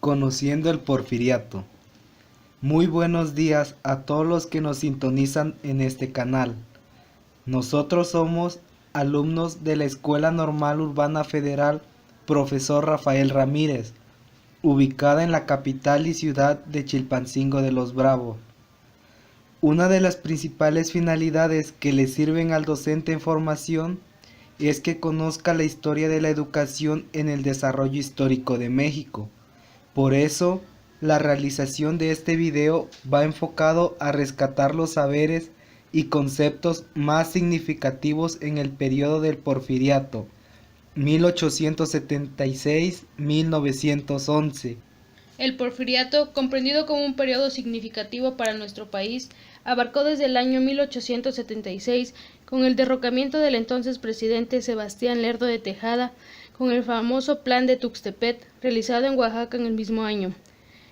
Conociendo el Porfiriato. Muy buenos días a todos los que nos sintonizan en este canal. Nosotros somos alumnos de la Escuela Normal Urbana Federal Profesor Rafael Ramírez, ubicada en la capital y ciudad de Chilpancingo de los Bravo. Una de las principales finalidades que le sirven al docente en formación es que conozca la historia de la educación en el desarrollo histórico de México. Por eso, la realización de este video va enfocado a rescatar los saberes y conceptos más significativos en el periodo del Porfiriato, 1876-1911. El Porfiriato, comprendido como un periodo significativo para nuestro país, abarcó desde el año 1876, con el derrocamiento del entonces presidente Sebastián Lerdo de Tejada, con el famoso Plan de Tuxtepec, realizado en Oaxaca en el mismo año.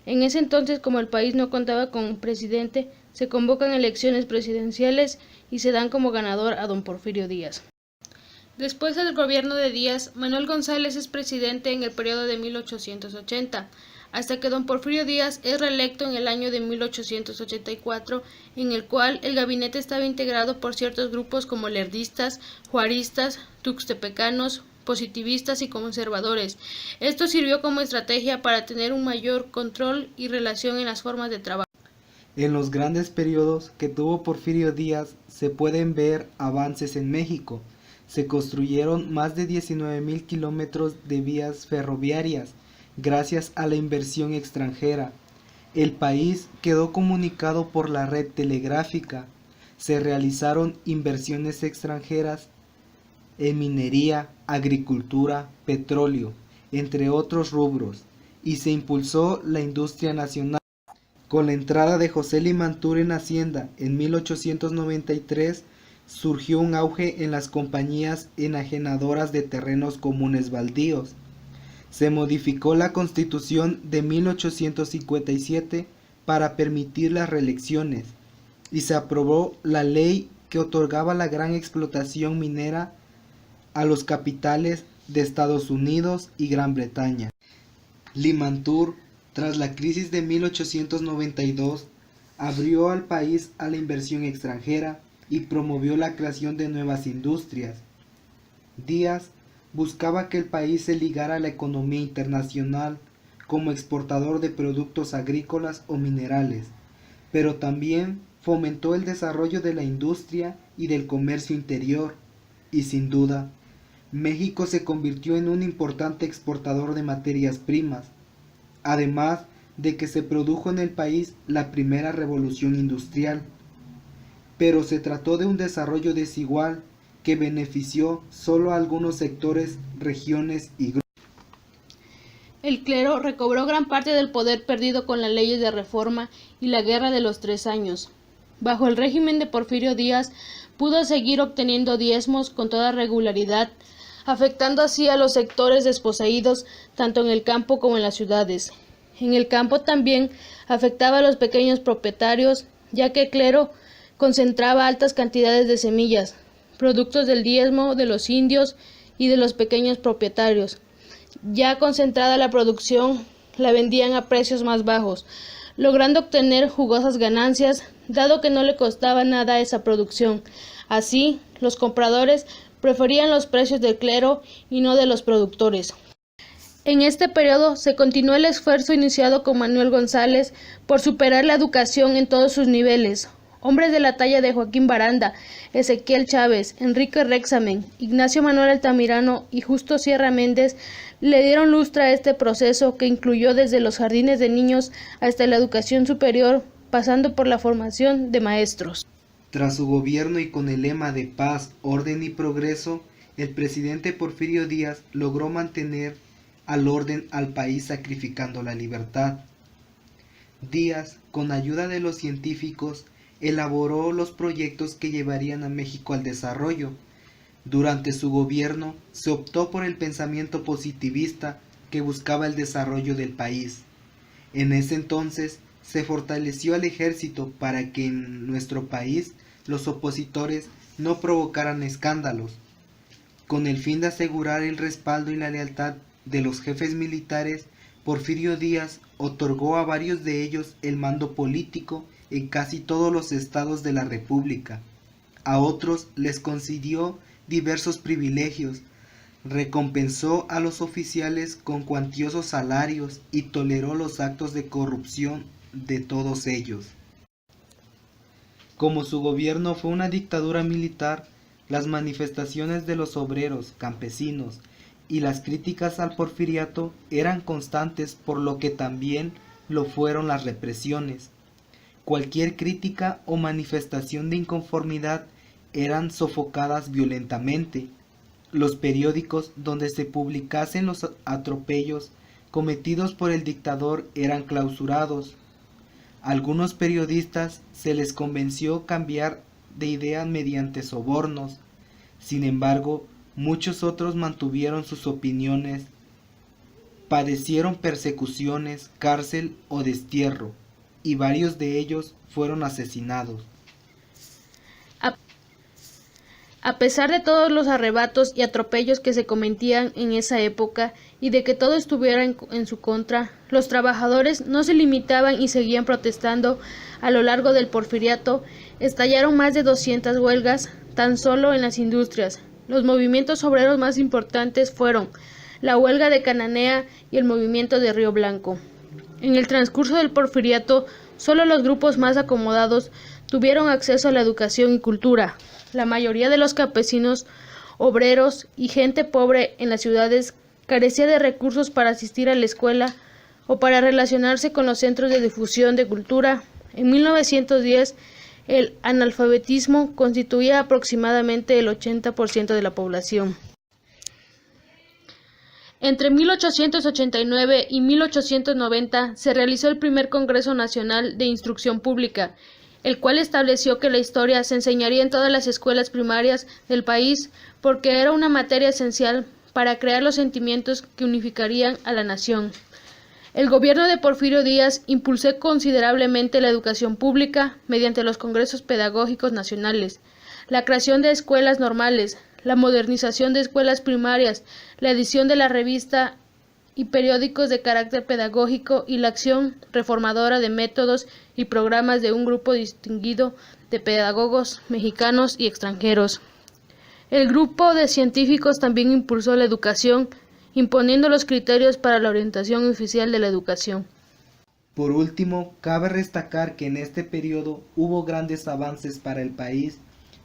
En ese entonces, como el país no contaba con un presidente, se convocan elecciones presidenciales y se dan como ganador a don Porfirio Díaz. Después del gobierno de Díaz, Manuel González es presidente en el periodo de 1880, hasta que don Porfirio Díaz es reelecto en el año de 1884, en el cual el gabinete estaba integrado por ciertos grupos como lerdistas, juaristas, tuxtepecanos, positivistas y conservadores. Esto sirvió como estrategia para tener un mayor control y relación en las formas de trabajo. En los grandes periodos que tuvo Porfirio Díaz se pueden ver avances en México. Se construyeron más de 19,000 kilómetros de vías ferroviarias gracias a la inversión extranjera. El país quedó comunicado por la red telegráfica. Se realizaron inversiones extranjeras en minería, agricultura, petróleo, entre otros rubros, y se impulsó la industria nacional. Con la entrada de José Limantur en Hacienda en 1893, surgió un auge en las compañías enajenadoras de terrenos comunes baldíos. Se modificó la Constitución de 1857 para permitir las reelecciones y se aprobó la ley que otorgaba la gran explotación minera a los capitales de Estados Unidos y Gran Bretaña. Limantur, tras la crisis de 1892, abrió al país a la inversión extranjera y promovió la creación de nuevas industrias. Díaz buscaba que el país se ligara a la economía internacional como exportador de productos agrícolas o minerales, pero también fomentó el desarrollo de la industria y del comercio interior, y sin duda, México se convirtió en un importante exportador de materias primas, además de que se produjo en el país la primera revolución industrial. Pero se trató de un desarrollo desigual que benefició solo a algunos sectores, regiones y grupos. El clero recobró gran parte del poder perdido con las leyes de reforma y la Guerra de los 3 años. Bajo el régimen de Porfirio Díaz pudo seguir obteniendo diezmos con toda regularidad, afectando así a los sectores desposeídos tanto en el campo como en las ciudades. En el campo también afectaba a los pequeños propietarios, ya que el clero concentraba altas cantidades de semillas, productos del diezmo de los indios y de los pequeños propietarios. Ya concentrada la producción, la vendían a precios más bajos, logrando obtener jugosas ganancias, dado que no le costaba nada esa producción. Así, los compradores preferían los precios del clero y no de los productores. En este periodo se continuó el esfuerzo iniciado con Manuel González por superar la educación en todos sus niveles. Hombres de la talla de Joaquín Baranda, Ezequiel Chávez, Enrique Rexamen, Ignacio Manuel Altamirano y Justo Sierra Méndez le dieron lustre a este proceso que incluyó desde los jardines de niños hasta la educación superior, pasando por la formación de maestros. Tras su gobierno y con el lema de paz, orden y progreso, el presidente Porfirio Díaz logró mantener al orden al país sacrificando la libertad. Díaz, con ayuda de los científicos, elaboró los proyectos que llevarían a México al desarrollo. Durante su gobierno se optó por el pensamiento positivista que buscaba el desarrollo del país. En ese entonces se fortaleció al ejército para que en nuestro país los opositores no provocaran escándalos. Con el fin de asegurar el respaldo y la lealtad de los jefes militares, Porfirio Díaz otorgó a varios de ellos el mando político en casi todos los estados de la República. A otros les concedió diversos privilegios, recompensó a los oficiales con cuantiosos salarios y toleró los actos de corrupción de todos ellos. Como su gobierno fue una dictadura militar, las manifestaciones de los obreros, campesinos y las críticas al porfiriato eran constantes, por lo que también lo fueron las represiones. Cualquier crítica o manifestación de inconformidad eran sofocadas violentamente. Los periódicos donde se publicasen los atropellos cometidos por el dictador eran clausurados. Algunos periodistas se les convenció cambiar de idea mediante sobornos. Sin embargo, muchos otros mantuvieron sus opiniones, padecieron persecuciones, cárcel o destierro, y varios de ellos fueron asesinados. A pesar de todos los arrebatos y atropellos que se cometían en esa época y de que todo estuviera en su contra, los trabajadores no se limitaban y seguían protestando. A lo largo del porfiriato estallaron más de 200 huelgas tan solo en las industrias. Los movimientos obreros más importantes fueron la huelga de Cananea y el movimiento de Río Blanco. En el transcurso del porfiriato, solo los grupos más acomodados tuvieron acceso a la educación y cultura. La mayoría de los campesinos, obreros y gente pobre en las ciudades carecía de recursos para asistir a la escuela o para relacionarse con los centros de difusión de cultura. En 1910, el analfabetismo constituía aproximadamente el 80% de la población. Entre 1889 y 1890 se realizó el primer Congreso Nacional de Instrucción Pública, el cual estableció que la historia se enseñaría en todas las escuelas primarias del país porque era una materia esencial para crear los sentimientos que unificarían a la nación. El gobierno de Porfirio Díaz impulsó considerablemente la educación pública mediante los congresos pedagógicos nacionales, la creación de escuelas normales, la modernización de escuelas primarias, la edición de la revista y periódicos de carácter pedagógico y la acción reformadora de métodos y programas de un grupo distinguido de pedagogos mexicanos y extranjeros. El grupo de científicos también impulsó la educación, imponiendo los criterios para la orientación oficial de la educación. Por último, cabe destacar que en este periodo hubo grandes avances para el país,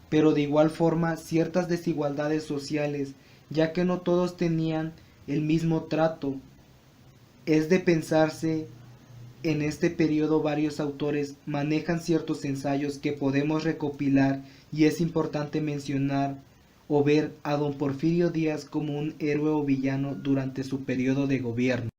pero de igual forma ciertas desigualdades sociales, ya que no todos tenían el mismo trato. Es de pensarse, en este periodo varios autores manejan ciertos ensayos que podemos recopilar y es importante mencionar o ver a don Porfirio Díaz como un héroe o villano durante su periodo de gobierno.